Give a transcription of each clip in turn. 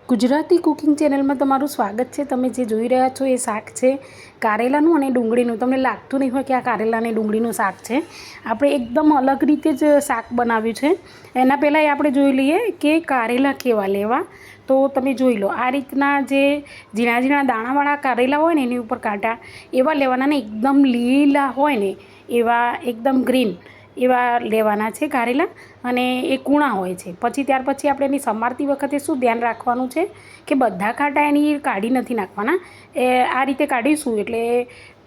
Gujarati cooking ચેનલમાં તમારું સ્વાગત છે। તમે જે જોઈ રહ્યા છો એ શાક છે કારેલાનું અને ડુંગળીનું। તમને લાગતું નહીં હોય કે આ કારેલા અને ડુંગળીનું શાક છે। આપણે એકદમ અલગ રીતે જ શાક બનાવ્યું છે। એના પહેલાં આપણે જોઈ લઈએ કે કારેલા કેવા લેવા। તો તમે જોઈ લો, આ રીતના જે ઝીણા ઝીણા દાણાવાળા કારેલા હોય ને એની ઉપર કાંટા એવા લેવાના ને એકદમ લીલા હોય ને એવા એકદમ ગ્રીન એવા લેવાના છે કારેલા, અને એ કૂણા હોય છે। પછી ત્યાર પછી આપણે એની સમારતી વખતે શું ધ્યાન રાખવાનું છે કે બધા કાંટા એની કાઢી નથી નાખવાના। એ આ રીતે કાઢીશું એટલે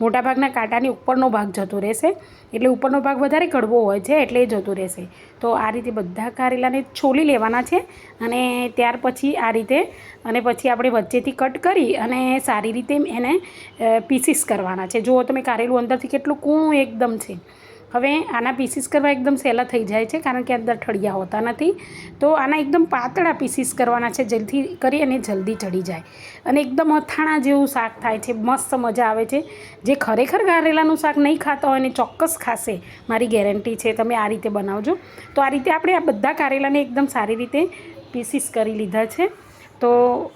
મોટાભાગના કાંટાની ઉપરનો ભાગ જતો રહેશે, એટલે ઉપરનો ભાગ વધારે કડવો હોય છે એટલે એ જતો રહેશે। તો આ રીતે બધા કારેલાને છોલી લેવાના છે અને ત્યાર પછી આ રીતે અને પછી આપણે વચ્ચેથી કટ કરી અને સારી રીતે એને પીસીસ કરવાના છે। જુઓ તમે કારેલું અંદરથી કેટલું કૂણું એકદમ છે। હવે આના પીસીસ કરવા એકદમ સહેલા થઈ જાય છે કારણ કે અંદર ઠળિયા હોતા નથી। તો આના એકદમ પાતળા પીસીસ કરવાના છે જેથી કરી અને જલ્દી ચડી જાય અને એકદમ અથાણા જેવું શાક થાય છે, મસ્ત મજા આવે છે। જે ખરેખર કારેલાનું શાક નહીં ખાતા હોય ને ચોક્કસ ખાશે, મારી ગેરંટી છે। તમે આ રીતે બનાવજો। તો આ રીતે આપણે આ બધા કારેલાને એકદમ સારી રીતે પીસીસ કરી લીધા છે। તો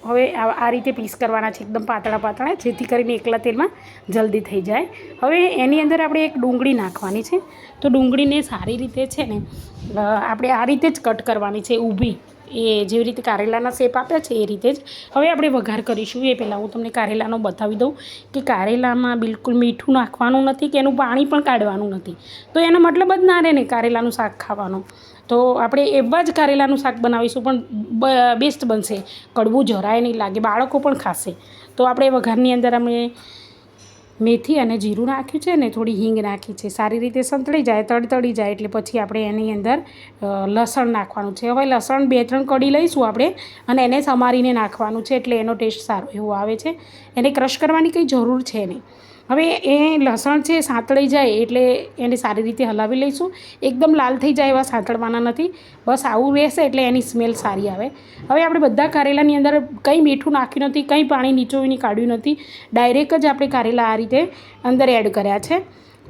હવે આ રીતે પીસ કરવાના છે એકદમ પાતળા પાતળા, જેથી કરીને એકલા તેલમાં જલ્દી થઈ જાય। હવે એની અંદર આપણે એક ડુંગળી નાખવાની છે। તો ડુંગળીને સારી રીતે છે ને આપણે આ રીતે જ કટ કરવાની છે, ઊભી, એ જેવી રીતે કારેલાના શેપ આપ્યા છે એ રીતે જ। હવે આપણે વઘાર કરીશું એ પહેલાં હું તમને કારેલાનો બતાવી દઉં કે કારેલામાં બિલકુલ મીઠું નાખવાનું નથી કે એનું પાણી પણ કાઢવાનું નથી। તો એનો મતલબ જ ના રહે ને કારેલાનું શાક ખાવાનો। તો આપણે એવા જ કારેલાનું શાક બનાવીશું પણ બેસ્ટ બનશે, કડવું જરાય નહીં લાગે, બાળકો પણ ખાશે। તો આપણે વઘારની અંદર અમે મેથી અને જીરું નાખ્યું છે ને થોડી હિંગ નાખી છે। સારી રીતે સંતળી જાય, તડતડી જાય એટલે પછી આપણે એની અંદર લસણ નાખવાનું છે। હવે લસણ 2-3 કળી લઈશું આપણે અને એને સમારીને નાખવાનું છે એટલે એનો ટેસ્ટ સારો એવો આવે છે। એને ક્રશ કરવાની કંઈ જરૂર છે નહીં। હવે એ લસણ છે સાંતળી જાય એટલે એને સારી રીતે હલાવી લઈશું। એકદમ લાલ થઈ જાય એવા સાંતળવાના નથી, બસ આવું રહેશે એટલે એની સ્મેલ સારી આવે। હવે આપણે બધા કારેલાની અંદર કંઈ મીઠું નાખ્યું નથી, કંઈ પાણી નીચોવીને કાઢ્યું નથી, ડાયરેક્ટ જ આપણે કારેલા આ રીતે અંદર એડ કર્યા છે।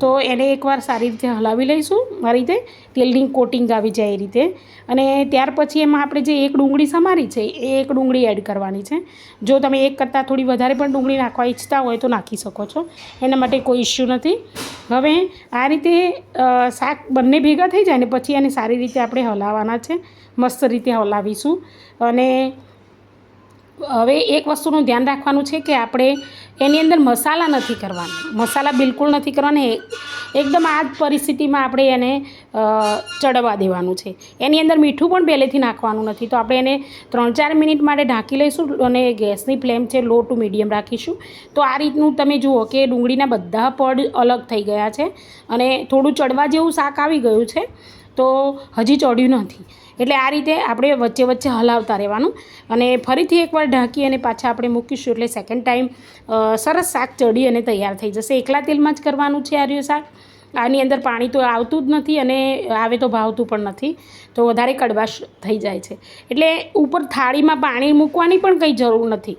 તો એને એકવાર સારી રીતે હલાવી લઈશું, આ રીતે તેલની કોટિંગ આવી જાય એ રીતે। અને ત્યાર પછી એમાં આપણે જે એક ડુંગળી સમારી છે એ એક ડુંગળી એડ કરવાની છે। જો તમે એક કરતાં થોડી વધારે પણ ડુંગળી નાખવા ઈચ્છતા હોય તો નાખી શકો છો, એના માટે કોઈ ઇશ્યુ નથી। હવે આ રીતે શાક બંને ભેગા થઈ જાય ને પછી એને સારી રીતે આપણે હલાવવાના છે, મસ્ત રીતે હલાવીશું। અને હવે એક વસ્તુનું ધ્યાન રાખવાનું છે કે આપણે એની અંદર મસાલા નથી કરવાના, મસાલા બિલકુલ નથી કરવાના। એકદમ આ જ પરિસ્થિતિમાં આપણે એને ચડવા દેવાનું છે। એની અંદર મીઠું પણ પહેલેથી નાખવાનું નથી। તો આપણે એને 3-4 મિનિટ માટે ઢાંકી લઈશું અને ગેસની ફ્લેમ છે લો ટુ મીડિયમ રાખીશું। તો આ રીતનું તમે જુઓ કે ડુંગળીના બધા પડ અલગ થઈ ગયા છે અને થોડું ચડવા જેવું શાક આવી ગયું છે, તો હજી ચડ્યું નથી। એટલે આ રીતે આપણે વચ્ચે વચ્ચે હલાવતા રહેવાનું અને ફરીથી એકવાર ઢાંકી અને પાછા આપણે મૂકીશું એટલે સેકન્ડ ટાઈમ સરસ શાક ચડી અને તૈયાર થઈ જશે। એકલા તેલમાં જ કરવાનું છે આ રહ્યું શાક, આની અંદર પાણી તો આવતું જ નથી અને આવે તો ભાવતું પણ નથી, તો વધારે કડવાશ થઈ જાય છે। એટલે ઉપર થાળીમાં પાણી મૂકવાની પણ કંઈ જરૂર નથી।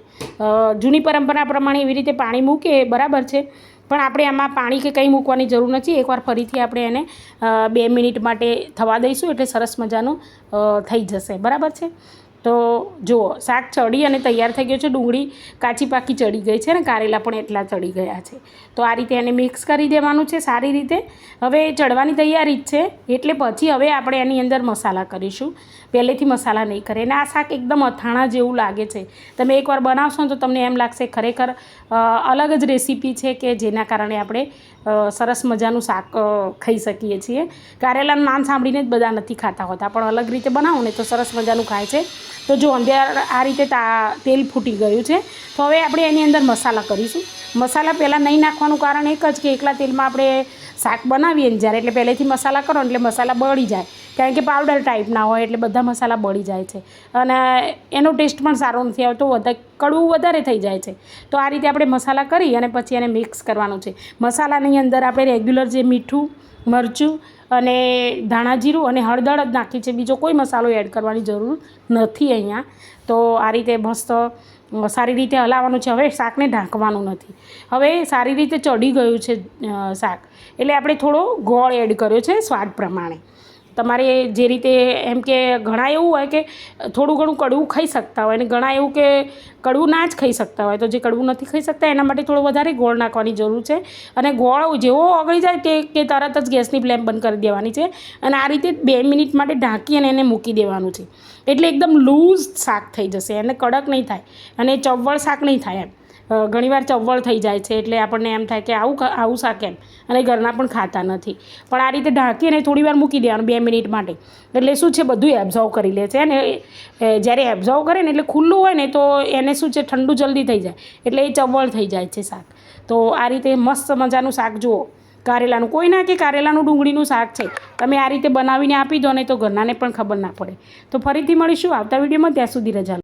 જૂની પરંપરા પ્રમાણે એવી રીતે પાણી મૂકે બરાબર છે, પણ આપણે આમાં પાણી કે કંઈ મૂકવાની જરૂર નથી। એકવાર ફરીથી આપણે એને 2 મિનિટ માટે થવા દઈશું એટલે સરસ મજાનું થઈ જશે, બરાબર છે। તો જુઓ શાક ચડી અને તૈયાર થઈ ગયું છે, ડુંગળી કાચી પાકી ચડી ગઈ છે ને કારેલા પણ એટલા ચડી ગયા છે। તો આ રીતે એને મિક્સ કરી દેવાનું છે સારી રીતે। હવે ચડવાની તૈયારી જ છે એટલે પછી હવે આપણે એની અંદર મસાલા કરીશું, પહેલેથી મસાલા નહીં કરે। અને આ શાક એકદમ અથાણા જેવું લાગે છે, તમે એકવાર બનાવશો ને તો તમને એમ લાગશે ખરેખર અલગ જ રેસીપી છે કે જેના કારણે આપણે સરસ મજાનું શાક ખાઈ શકીએ છીએ। કારેલાનું નામ સાંભળીને જ બધા નથી ખાતા હોતા, પણ અલગ રીતે બનાવો ને તો સરસ મજાનું ખાય છે। તો જો અંદર આ રીતે તેલ ફૂટી ગયું છે, તો હવે આપણે એની અંદર મસાલા કરીશું। મસાલા પહેલાં નહીં નાખવાનું કારણ એક જ કે એકલા તેલમાં આપણે શાક બનાવીએ ને જ્યારે એટલે પહેલેથી મસાલા કરો એટલે મસાલા બળી જાય, કારણ કે પાવડર ટાઈપના હોય એટલે બધા મસાલા બળી જાય છે અને એનો ટેસ્ટ પણ સારો નથી આવતો, કડવું વધારે થઈ જાય છે। તો આ રીતે આપણે મસાલા કરી અને પછી એને મિક્સ કરવાનું છે। મસાલાની અંદર આપણે રેગ્યુલર જે મીઠું, મરચું અને ધાણા જીરું અને હળદર જ નાખી છે, બીજો કોઈ મસાલો એડ કરવાની જરૂર નથી અહીંયા। તો આ રીતે મસ્ત સારી રીતે હલાવવાનું છે। હવે શાકને ઢાંકવાનું નથી। હવે સારી રીતે ચડી ગયું છે શાક એટલે આપણે થોડો ગોળ એડ કર્યો છે સ્વાદ પ્રમાણે। તમારે જે રીતે એમ કે ઘણા એવું હોય કે થોડું ઘણું કડવું ખાઈ શકતા હોય અને ઘણા એવું કે કડવું ના જ ખાઈ શકતા હોય. તો જે કડવું નથી ખાઈ શકતા એના માટે થોડો વધારે ગોળ નાખવાની જરૂર છે. અને ગોળ જેવો ઓગળી જાય કે તરત જ ગેસની ફ્લેમ બંધ કરી દેવાની છે અને આ રીતે 2 મિનિટ માટે ઢાંકી અને એને મૂકી દેવાનું છે. એટલે એકદમ લૂઝ શાક થઈ જશે, એને કડક નહીં થાય અને ચવળ શાક નહીં થાય એમ. ઘણીવાર ચવળ થઈ જાય છે એટલે આપણને એમ થાય કે આવું શાક એમ, અને ઘરના પણ ખાતા નથી. પણ આ રીતે ઢાંકી અને થોડી વાર મૂકી દેવાનું 2 મિનિટ માટે. એટલે શું છે, બધું એબ્ઝોર્વ કરી લે છે. અને જ્યારે એબ્ઝોર્વ કરે ને એટલે ખુલ્લું હોય ને તો એને શું છે, ઠંડુ જલ્દી થઈ જાય એટલે એ ચવળ થઈ જાય છે શાક. તો આ રીતે મસ્ત મજાનું શાક જુઓ, કારેલાનું. કોઈ ના કે કારેલાનું ડુંગળીનું શાક છે, તમે આ રીતે બનાવીને આપી દો ને તો ઘરનાને પણ ખબર ના પડે. તો ફરીથી મળીશું આવતા વિડીયોમાં. ત્યાં સુધી રજા.